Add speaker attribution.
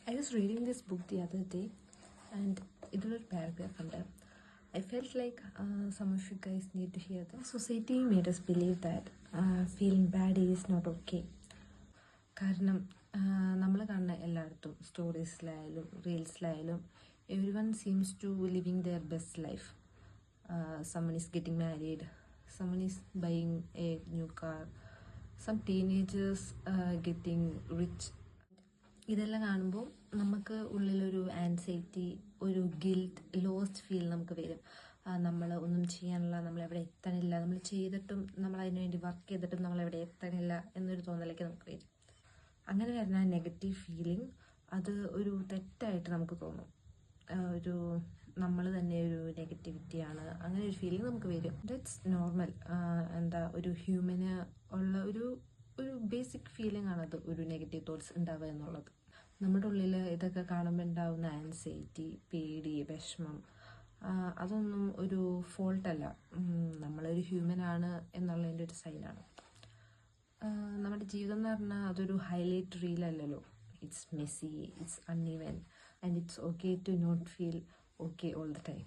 Speaker 1: I was reading this book the other day, and it was a paragraph under. I felt like some of you guys need to hear that. Society made us believe that feeling bad is not okay. കാരണം നമ്മൾ കാണുന്ന എല്ലായിടത്തും സ്റ്റോറീസിലായാലും റീൽസിലായാലും everyone seems to living their best life. Someone is getting married, someone is buying a new car, some teenagers getting rich. ഇതെല്ലാം കാണുമ്പോൾ നമുക്ക് ഉള്ളിലൊരു ആൻസൈറ്റി, ഒരു ഗിൽറ്റ്, ലോസ്റ്റ് ഫീൽ നമുക്ക് വരും. നമ്മൾ ഒന്നും ചെയ്യാനില്ല, നമ്മളെവിടെ എത്തണില്ല, നമ്മൾ ചെയ്തിട്ടും നമ്മൾ അതിനു വേണ്ടി വർക്ക് ചെയ്തിട്ടും നമ്മളെവിടെ എത്തണില്ല എന്നൊരു തോന്നലേക്ക് നമുക്ക് വരും. അങ്ങനെ വരുന്ന നെഗറ്റീവ് ഫീലിംഗ് അത് ഒരു തെറ്റായിട്ട് നമുക്ക് തോന്നും. ഒരു നമ്മൾ തന്നെ ഒരു നെഗറ്റിവിറ്റിയാണ്, അങ്ങനെ ഒരു ഫീലിംഗ് നമുക്ക് വരും. That's normal. ഒരു ഹ്യൂമന് ഉള്ള ഒരു ബേസിക് ഫീലിംഗ് ആണത്, ഒരു നെഗറ്റീവ് തോട്ട്സ് ഉണ്ടാവുക എന്നുള്ളത്. നമ്മുടെ ഉള്ളിൽ ഇതൊക്കെ കാണുമ്പോൾ ഉണ്ടാവുന്ന ആൻസൈറ്റി, പേടി, വിഷമം, അതൊന്നും ഒരു ഫോൾട്ടല്ല. നമ്മളൊരു ഹ്യൂമനാണ് എന്നുള്ളതിൻ്റെ ഒരു സൈനാണ്. നമ്മുടെ ജീവിതം എന്ന് പറഞ്ഞാൽ അതൊരു ഹൈലൈറ്റ് റീലല്ലല്ലോ. It's messy, it's uneven, and it's okay to not feel okay all the time.